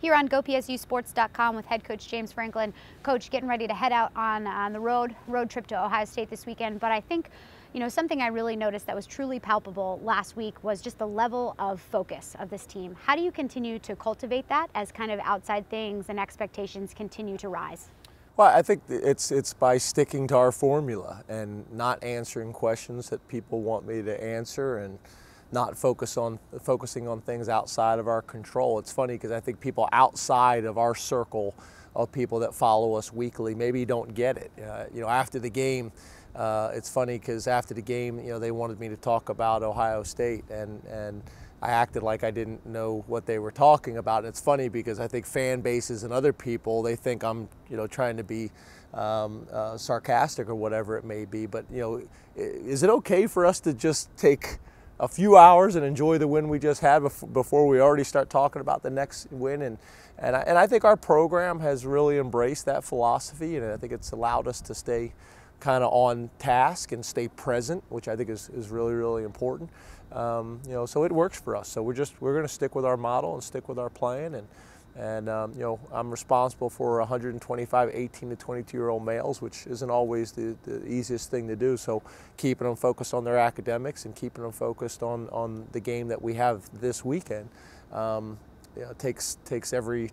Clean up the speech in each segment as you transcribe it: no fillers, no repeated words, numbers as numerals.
Here on GoPSUSports.com with head coach James Franklin. Coach, getting ready to head out on the road trip to Ohio State this weekend. But I think, something I really noticed that was truly palpable last week was just the level of focus of this team. How do you continue to cultivate that as kind of outside things and expectations continue to rise? Well, I think it's by sticking to our formula and not answering questions that people want me to answer and not focusing on things outside of our control. It's funny because I think people outside of our circle of people that follow us weekly maybe don't get it. After the game, it's funny because after the game, they wanted me to talk about Ohio State, and I acted like I didn't know what they were talking about. And it's funny because I think fan bases and other people, they think I'm trying to be sarcastic or whatever it may be. But is it okay for us to just take a few hours and enjoy the win we just had before we already start talking about the next win? And I think our program has really embraced that philosophy, and I think it's allowed us to stay kind of on task and stay present, which I think is really, really important. So it works for us. So we're going to stick with our model and stick with our plan. And I'm responsible for 125 18 to 22-year-old males, which isn't always the easiest thing to do. So keeping them focused on their academics and keeping them focused on the game that we have this weekend takes every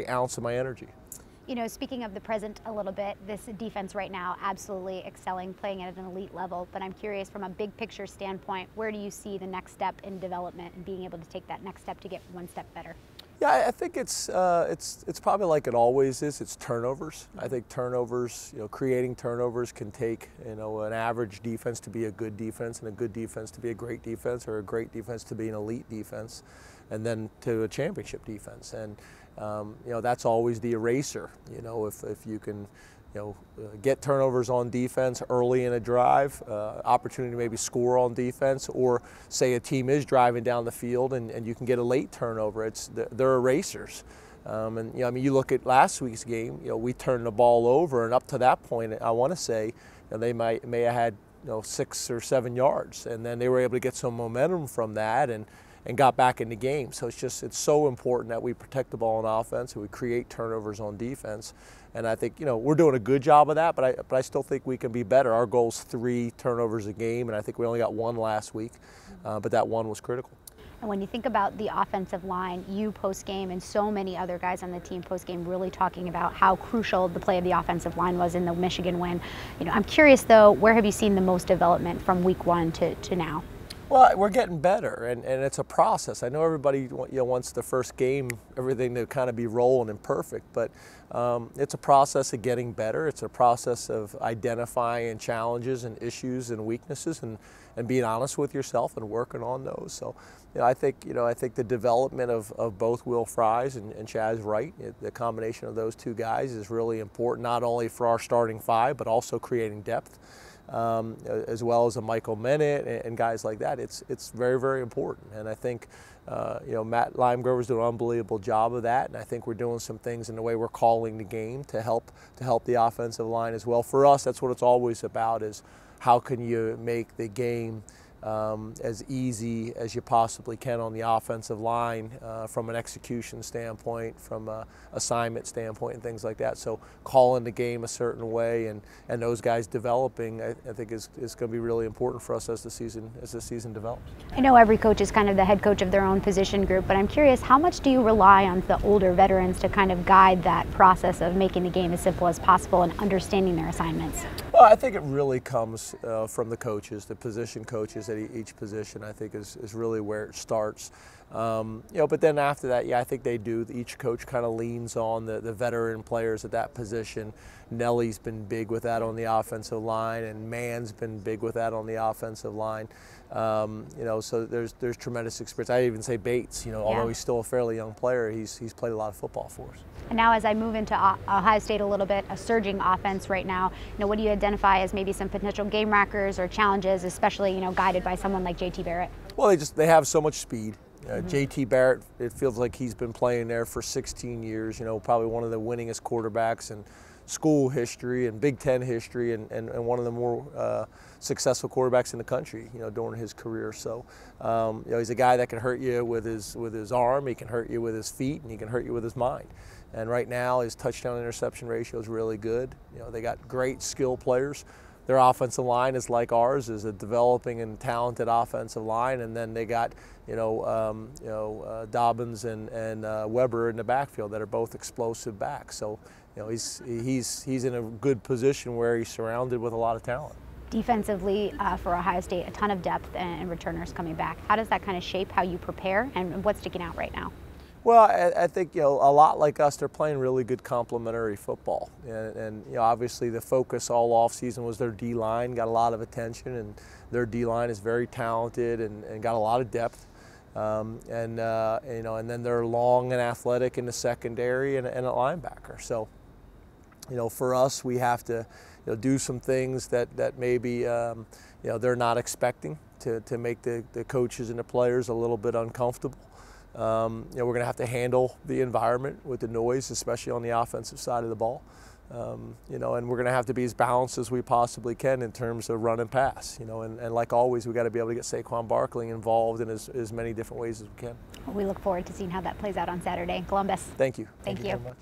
ounce of my energy. Speaking of the present a little bit, this defense right now absolutely excelling, playing at an elite level. But I'm curious, from a big picture standpoint, where do you see the next step in development and being able to take that next step to get one step better? Yeah, I think it's probably like it always is. It's turnovers. I think turnovers, creating turnovers can take an average defense to be a good defense, and a good defense to be a great defense, or a great defense to be an elite defense, and then to a championship defense. And that's always the eraser. If you can get turnovers on defense early in a drive, opportunity to maybe score on defense, or say a team is driving down the field and you can get a late turnover. They're erasers. You look at last week's game. We turned the ball over, and up to that point, I want to say they may have had 6 or 7 yards, and then they were able to get some momentum from that and got back in the game. So it's so important that we protect the ball on offense and we create turnovers on defense. And I think we're doing a good job of that, but I still think we can be better. Our goal is 3 turnovers a game, and I think we only got 1 last week, but that 1 was critical. And when you think about the offensive line, you post-game and so many other guys on the team post-game really talking about how crucial the play of the offensive line was in the Michigan win. I'm curious though, where have you seen the most development from week 1 to now? Well, we're getting better, and it's a process. I know everybody wants the first game, everything to kind of be rolling and perfect, but it's a process of getting better. It's a process of identifying challenges and issues and weaknesses and being honest with yourself and working on those. So I think the development of both Will Fries and Chaz Wright, the combination of those 2 guys is really important, not only for our starting 5, but also creating depth. As well as a Michael Mennett and guys like that. It's very, very important. And I think Matt Limegrover's doing an unbelievable job of that, and I think we're doing some things in the way we're calling the game to help the offensive line as well. For us, that's what it's always about, is how can you make the game as easy as you possibly can on the offensive line from an execution standpoint, from an assignment standpoint, and things like that. So calling the game a certain way and those guys developing, I think is going to be really important for us as the season develops. I know every coach is kind of the head coach of their own position group, but I'm curious, how much do you rely on the older veterans to kind of guide that process of making the game as simple as possible and understanding their assignments? Well, I think it really comes from the coaches, the position coaches at each position. I think is really where it starts. But then after that, I think they do. Each coach kind of leans on the veteran players at that position. Nelly's been big with that on the offensive line, and Mann's been big with that on the offensive line. So there's tremendous experience. I even say Bates. Although he's still a fairly young player, he's played a lot of football for us. And now, as I move into Ohio State a little bit, a surging offense right now, what do you identify as maybe some potential game wrackers or challenges, especially guided by someone like JT Barrett? Well, they have so much speed. JT Barrett, it feels like he's been playing there for 16 years. Probably one of the winningest quarterbacks and school history and Big Ten history, and one of the more successful quarterbacks in the country, during his career. So, he's a guy that can hurt you with his arm, he can hurt you with his feet, and he can hurt you with his mind. And right now, his touchdown interception ratio is really good. They got great skill players. Their offensive line is like ours, is a developing and talented offensive line, and then they got Dobbins and Weber in the backfield that are both explosive backs. So he's in a good position where he's surrounded with a lot of talent. Defensively, for Ohio State, a ton of depth and returners coming back. How does that kind of shape how you prepare, and what's sticking out right now? Well, I think a lot like us, they're playing really good complementary football, and obviously the focus all off season was their D line, got a lot of attention, and their D line is very talented and got a lot of depth, and then they're long and athletic in the secondary and a linebacker. So, for us, we have to do some things that maybe they're not expecting to make the coaches and the players a little bit uncomfortable. We're going to have to handle the environment with the noise, especially on the offensive side of the ball. And we're going to have to be as balanced as we possibly can in terms of run and pass. And like always, we got to be able to get Saquon Barkley involved in as many different ways as we can. Well, we look forward to seeing how that plays out on Saturday in Columbus. Thank you. Thank you. Very much.